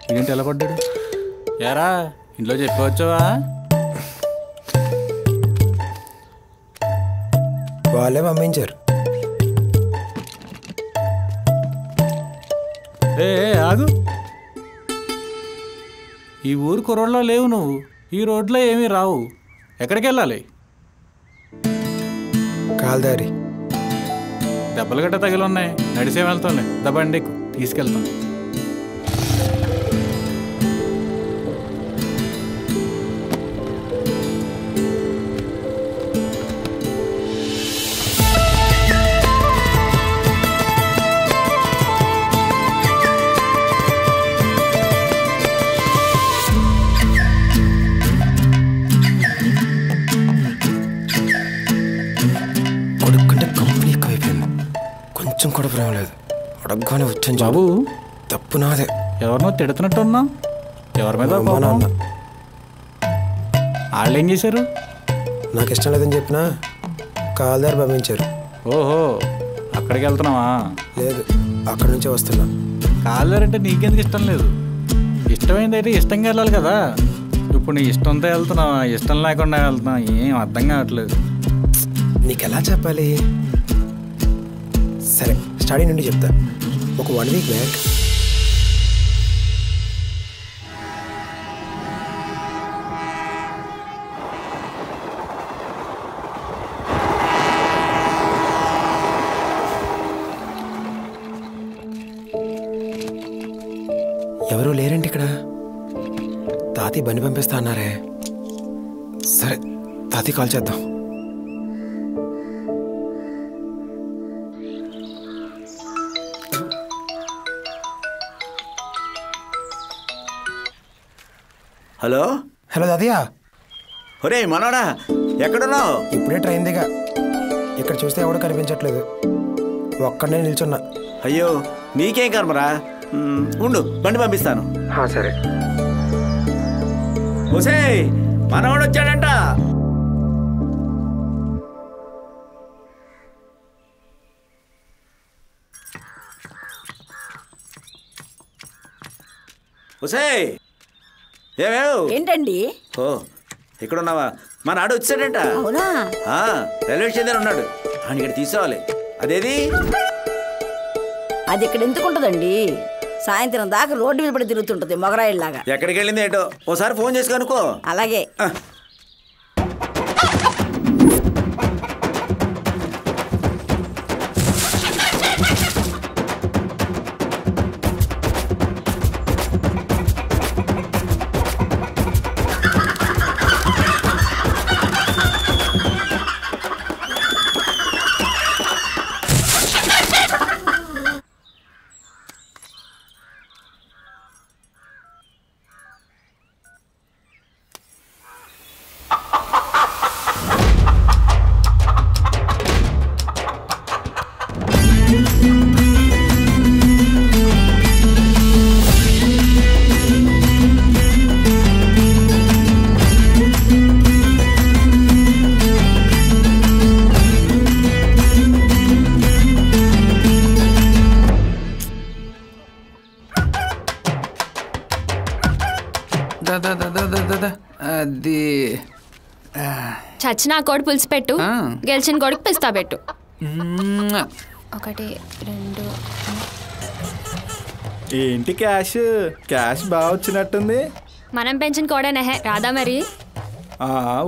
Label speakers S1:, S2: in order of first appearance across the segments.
S1: ఇదేంటి ఎలా పడ్డాడు? యారా ఇంట్లో చెప్పవచ్చావా?
S2: వాళ్ళే పంపించారు.
S1: ఆగు, ఈ ఊరు కుర్రోడ్లో లేవు నువ్వు. ఈ రోడ్లో ఏమీ రావు. ఎక్కడికి వెళ్ళాలి?
S2: కాల్దారి.
S1: దెబ్బలు గట్ట తగిలి ఉన్నాయి. నడిసే వెళ్తాంలే. దబండి తీసుకెళ్తాం.
S2: కూడా ప్రేమ లేదు. అడగగానే వచ్చాను
S1: బాబు.
S2: తప్పు నాదే.
S1: ఎవరినో తిడుతున్నట్టున్నా. ఎవరి మీద? వాళ్ళు ఏం చేశారు?
S2: నాకు ఇష్టం లేదని చెప్పినా కాల్దారి పంపించారు.
S1: ఓహో, అక్కడికి వెళ్తున్నావా?
S2: లేదు, అక్కడి నుంచే వస్తున్నా.
S1: కాల్దారి అంటే నీకెందుకు ఇష్టం లేదు? ఇష్టమైంది అయితే ఇష్టంగా వెళ్ళాలి కదా. ఇప్పుడు నీ ఇష్టంతో వెళ్తున్నావా, ఇష్టం లేకుండా వెళ్తున్నావా? ఏం అర్థం కావట్లేదు.
S2: నీకెలా చెప్పాలి? సరే, స్టడీ నుండి చెప్తా. ఒక 1 వీక్ బ్యాక్ ఎవరూ లేరండి ఇక్కడ. తాతయ్య బండి పంపిస్తా అన్నారే. సరే, తాతయ్య కాల్ చేద్దాం.
S3: హలో.
S2: హలో తాతయ్య.
S3: ఒరే మనోడా, ఎక్కడున్నావు?
S2: ఇప్పుడే ట్రైన్ దిగా. ఇక్కడ చూస్తే ఎవడో కనిపించట్లేదు. ఒక్కడనే నిల్చున్నా.
S3: అయ్యో, నీకేం కర్మరా. ఉండు, బండి పంపిస్తాను.
S2: సరే.
S3: ఒసే, మనవాడు వచ్చాడంట. ఒసే,
S4: ఏంటండి?
S3: ఓ, ఇక్కడున్నావా? మా నాడు వచ్చాడంట.
S4: అవునా?
S3: రైల్వే స్టేషన్ ఉన్నాడు. అని ఇక్కడ తీసుకోవాలి. అదేది?
S4: అది ఇక్కడ ఎందుకు ఉంటుందండి? సాయంత్రం దాకా రోడ్డు మీద పడి తిరుగుతుంటది మొగరాయిల్లాగా.
S3: ఎక్కడికి వెళ్ళింది ఏంటో, ఓసారి ఫోన్ చేసి కనుక్కో.
S4: అలాగే.
S5: అది
S6: చచ్చిన కోడి పులుసు పెట్టు, గెలిచిన కోడికి పిస్తా పెట్టు. 1 2.
S1: ఏంటి క్యాష్? క్యాష్ బాగా వచ్చినట్టుంది.
S6: మనం పెంచిన కోడేనహే రాదా మరి?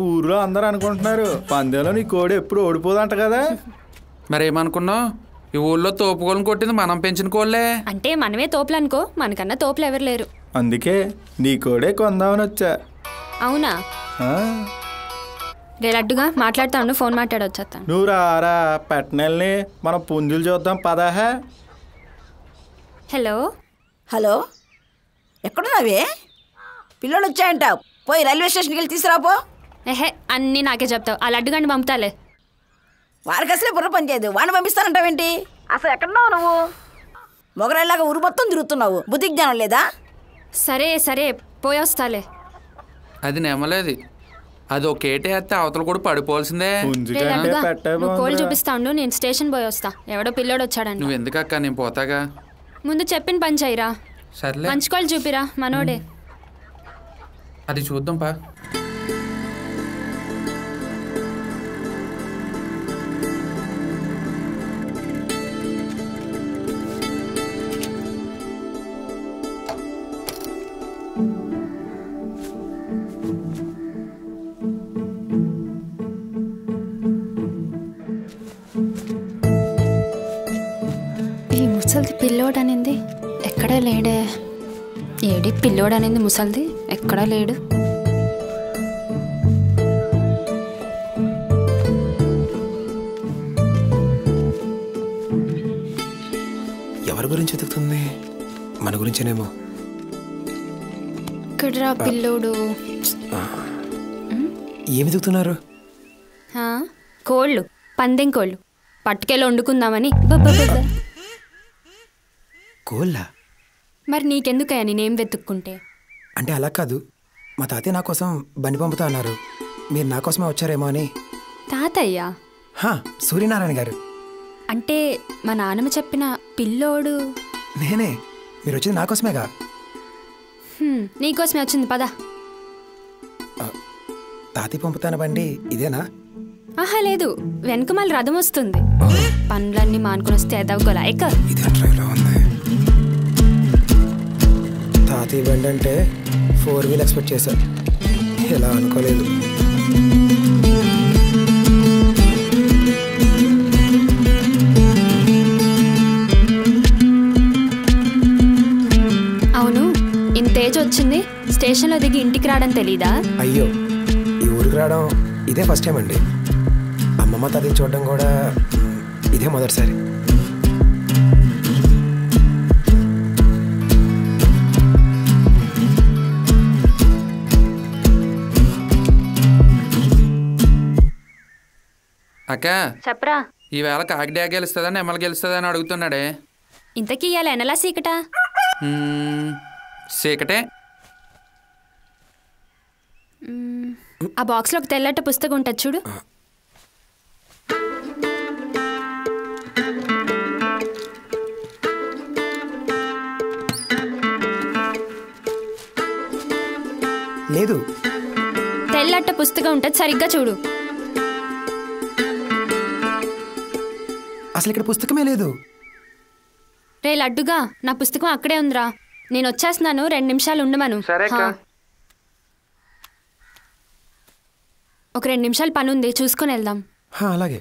S1: ఊర్లో అందరూ అనుకుంటున్నారు పందెంలో నీ కోడి ఎప్పుడు ఓడిపోదంట కదా.
S5: మరేమనుకున్నావు? ఈ ఊళ్ళో తోపుకోళ్ళని కొట్టింది మనం పెంచిన కోళ్ళే.
S6: అంటే మనమే తోపులు అనుకో, మనకన్నా తోపులు ఎవరు లేరు.
S1: అందుకే నీ కోడే కొందామని వచ్చా.
S6: అవునా? లడ్డుగా మాట్లాడుతా ఉండు, ఫోన్ మాట్లాడొచ్చేస్తాను.
S1: నువ్వు రారా, పెట్టనెల్ని మనం పుంజులు చూద్దాం పదాహా.
S6: హలో.
S4: హలో, ఎక్కడున్నావే? పిల్లలు వచ్చాయంట, పోయి రైల్వే స్టేషన్కి వెళ్ళి తీసుకురాపో.
S6: ఏహే, అన్నీ నాకే చెప్తావు. ఆ లడ్డుగాని పంపుతాలే.
S4: వారికి అసలే బుర్ర పని చేయదు, వాడిని పంపిస్తానంటావేంటి? అసలు ఎక్కడున్నావు నువ్వు? మొగరాయిలాగా ఊరు మొత్తం తిరుగుతున్నావు, బుద్ధి జ్ఞానం లేదా?
S6: సరే సరే, పోయి వస్తాలే.
S5: అది నెమలేదు. అది ఒకేటే వేస్తే అవతల కూడా పడిపోవాల్సిందే.
S6: రే లడ్డుగా, నువ్వు కోళ్ళు చూపిస్తా ఉండు, నేను స్టేషన్ పోయి వస్తా. ఎవడో పిల్లోడు వచ్చాడంట.
S5: నువ్వు ఎందుకక్క, నేను పోతాగా.
S6: ముందు చెప్పిన పని చేయరా.
S5: సర్లే,
S6: మంచి కోళ్ళు చూపిరా, మనోడే.
S5: అది చూద్దాం పా.
S6: ముసలిది పిల్లోడు అనింది, ఎక్కడా లేడే. ఏడి పిల్లోడు అనింది ముసలిది, ఎక్కడా లేడు.
S2: ఎవరి గురించి వెతుకుతుంది? మన గురించేనేమో.
S6: ఇక్కడ్రా పిల్లోడు.
S2: ఏమి వెతుకుతున్నారు?
S6: కోళ్ళు, పందెం కోళ్ళు పట్టుకెళ్ళి వండుకుందామని.
S2: కోళ్ళ?
S6: మరి నీకెందుకయ్యా నేనేం వెతుక్కుంటే?
S2: అంటే అలా కాదు, మా తాతయ్య నా కోసం బండి పంపుతా అన్నారు, మీరు నా కోసమే వచ్చారేమో అని.
S6: తాతయ్య?
S2: సూర్యనారాయణ గారు.
S6: అంటే మా నాన్నమ్మ చెప్పిన పిల్లోడు
S2: నేనే. మీరు వచ్చింది నా కోసమేగా.
S6: నీకోసమే వచ్చింది, పద.
S2: తాతయ్య పంపుతాన బండి ఇదేనా?
S6: ఆహా లేదు, వెనక మళ్ళీ రథం వస్తుంది. పనులన్నీ మానుకుని వస్తే ఎదవకోలా ఎక్క.
S2: ఇదే ట్రైలో ఉంది. తాతయ్య బండి అంటే 4 వీల్ ఎక్స్పెక్ట్ చేశా, ఇలా అనుకోలేదు.
S6: అవును, ఇంత ఏజ్ వచ్చింది, స్టేషన్లో దిగి ఇంటికి రావడం తెలీదా?
S2: అయ్యో, ఈ ఊరికి రావడం ఇదే ఫస్ట్ టైం అండి. అమ్మమ్మ తాతయ్య చూడడం కూడా ఇదే మొదటిసారి.
S5: అక్క
S6: చెప్పరా.
S5: ఈవేళ కాకిడా గెలుస్తుందా నెమల గెలుస్తుందా అని అడుగుతున్నాడే.
S6: ఇంతకీ ఇవాళ ఎనలా సీకటా?
S5: సీకటే.
S6: ఆ బాక్స్లో ఒక తెల్లట పుస్తకం ఉంటుంది చూడు.
S2: లేదు,
S6: తెల్లట పుస్తకం ఉంటుంది, సరిగ్గా చూడు.
S2: అసలు ఇక్కడ పుస్తకమే లేదు.
S6: రే లడ్డుగా, నా పుస్తకం అక్కడే ఉందిరా, నేను వచ్చేస్తున్నాను, 2 నిమిషాలు ఉండమను. ఒక 2 నిమిషాలు పని ఉంది, చూసుకొని వెళ్దాం.
S2: అలాగే.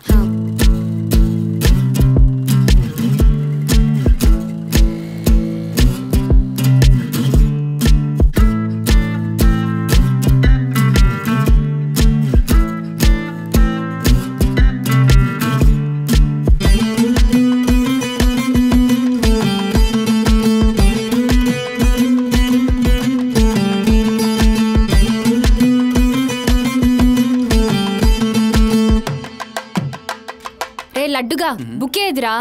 S6: లడ్డుగా, బుక్ ఏదిరా?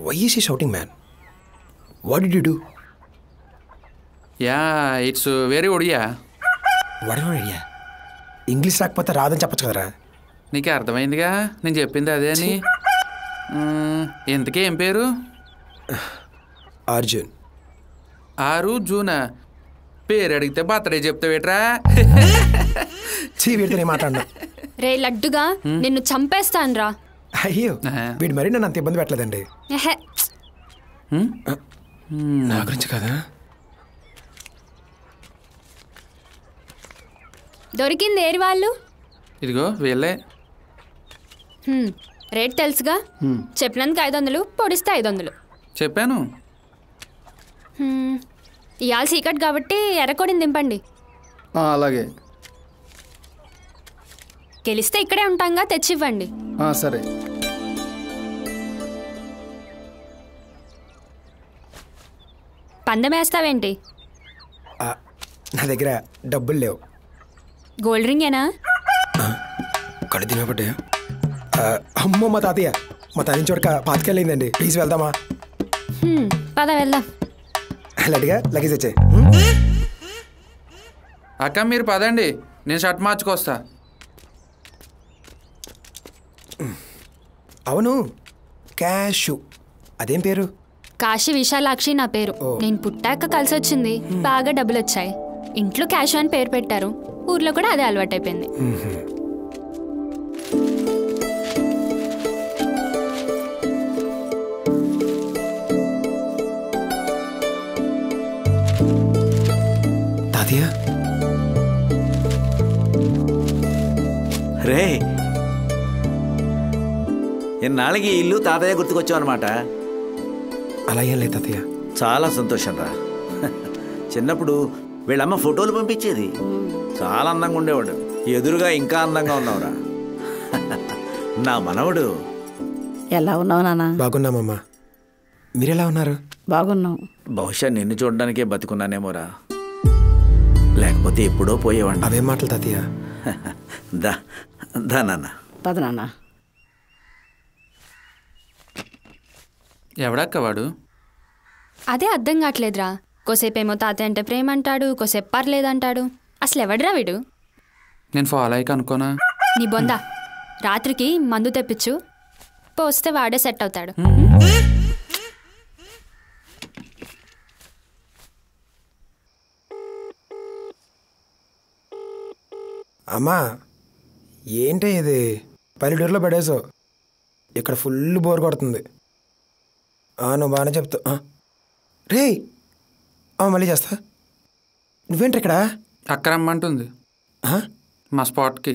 S2: Why is he shouting, man? What did you do?
S5: Yeah, it's very Odia.
S2: What is your idea? English రాకపోతే రాదని చెప్పచ్చు కదరా.
S5: నీకు అర్థమైందిగా నేను చెప్పింది అదే అని. ఇంతకీ ఏం పేరు?
S2: అర్జున్.
S5: 6 జూనా? పేరు అడిగితే బర్త్డే చెప్తావేట్రా?
S2: వీడితో మాట్లాడినా.
S6: రే లడ్డుగా, నిన్ను చంపేస్తాను రా.
S2: అయ్యో, వీడు మరీ నన్ను అంత ఇబ్బంది పెట్టలేదండి. నా గురించి కదా.
S6: దొరికింది ఏరి వాళ్ళు.
S5: ఇదిగో వీళ్ళే.
S6: రేట్ తెలుసుగా, చెప్పినందుకు 500, పొడిస్తే 500.
S5: చెప్పాను.
S6: ఇవాళ సీకట్ కాబట్టి ఎర్రకోడిని దింపండి.
S7: అలాగే.
S6: గెలిస్తే ఇక్కడే ఉంటాంగా, తెచ్చివ్వండి.
S7: సరే.
S6: పందెం వేస్తావేంటి?
S2: నా దగ్గర డబ్బులు లేవు.
S6: గోల్డ్ రింగ్ ఏనా?
S2: కళ్ళు తినబట్టే. అమ్మో, మా తాతయ్య చూడక పాతికెళ్ళిందండి. ప్లీజ్ వెళ్దామా?
S6: పద వెళ్దాం.
S2: లడ్డుగా లగేజ్ వచ్చాయి.
S5: అక్క మీరు పదండి, నేను షర్ట్ మార్చుకొస్తా.
S2: అవును, క్యాషు అదేం పేరు?
S6: కాశీ విశాలాక్షి నా పేరు. నేను పుట్టాక కలిసి వచ్చింది, బాగా డబ్బులు వచ్చాయి. ఇంట్లో క్యాష్ అని పేరు పెట్టారు, ఊర్లో కూడా అదే అలవాటైపోయింది.
S2: తాతయ్య
S3: రే, ఇన్నాళ్ళకి ఈ ఇల్లు తాతయ్య గుర్తుకొచ్చావు అనమాట.
S2: అలా ఏం లేదు తాతయ్య.
S3: చాలా సంతోషం రా. చిన్నప్పుడు వీళ్ళమ్మ ఫోటోలు పంపించేది. చాలా అందంగా ఉండేవాడు. ఎదురుగా ఇంకా అందంగా ఉన్నావురా. నా మనవడు.
S4: ఎలా ఉన్నావు నాన్న?
S2: బాగున్నామమ్మా, మీరెలా ఉన్నారు?
S4: బాగున్నావు.
S3: బహుశా నిన్ను చూడడానికే బతుకున్నానేమోరా, లేకపోతే ఎప్పుడో పోయేవాడిని.
S2: అవేం మాటలు తాతయ్య.
S3: దా దా నాన్న.
S4: పద నాన్న.
S5: ఎవడక్క వాడు?
S6: అదే అర్థం కావట్లేదురా. కోసేపేమో తాతయ్య అంటే ప్రేమ అంటాడు, కోసేపు పర్లేదంటాడు. అసలు ఎవడరా వీడు?
S5: నేను ఫాలో అయ్యి కనుక్కోనా?
S6: నీ బొందా, రాత్రికి మందు తెప్పించు, పోస్తే వాడే సెట్ అవుతాడు.
S2: అమ్మా, ఏంటి ఇది పల్లెటూరులో పడేసావు? ఇక్కడ ఫుల్ బోర్ కొడుతుంది. నువ్వు బాగానే చెప్తావు. రే, మళ్ళీ చేస్తా. నువ్వేంటి ఇక్కడ?
S5: అక్క రమ్మంటుంది మా స్పాట్కి.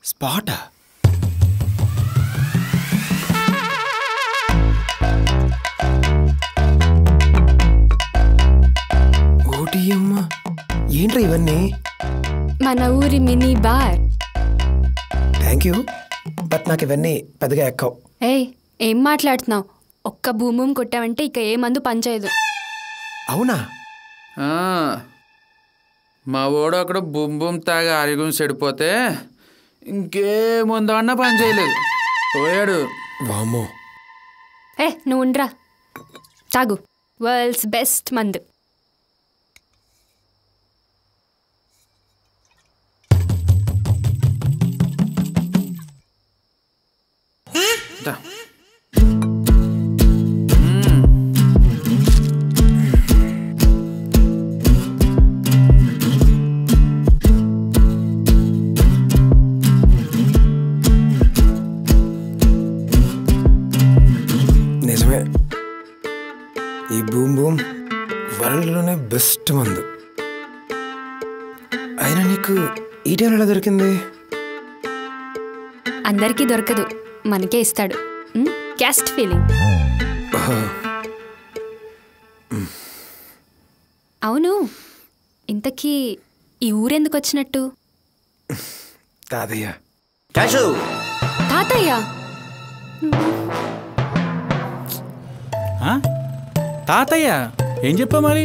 S2: స్పాటా? ఓటియమ్మ, ఏంట్రా ఇవన్నీ?
S6: మన ఊరి mini bar.
S2: Thank you, but నాకు ఇవన్నీ పెద్దగా ఎక్కవు.
S6: ఏయ్, ఏం మాట్లాడుతున్నావు? ఒక్క భూమి కొట్టావంటే ఇక ఏ మందు పనిచేయదు.
S2: అవునా?
S5: మా ఓడు అక్కడ బుమ్ బుమ్ తాగి ఆరోగ్యం చెడిపోతే ఇంకేముందో అన్నా పని చేయలేదు, పోయాడు.
S2: వామ్మో.
S6: నువ్వు ఉండరా, తాగు. వరల్డ్స్ బెస్ట్ మందు.
S2: నిజమే, ఈ బూమ్ బూమ్ వరల్డ్లోనే బెస్ట్ మందు. అయినా నీకు ఈ టైంలో ఎలా దొరికింది?
S6: అందరికీ దొరకదు, మనకే ఇస్తాడు. Caste feeling. అవును, ఇంతకీ ఈ ఊరెందుకు వచ్చినట్టు?
S2: తాతయ్య.
S3: క్యాషు.
S6: తాతయ్య?
S1: తాతయ్య ఏం చెప్పా మరి?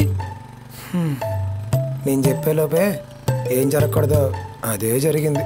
S2: నేను చెప్పేలోపే ఏం జరగకూడదో అదే జరిగింది.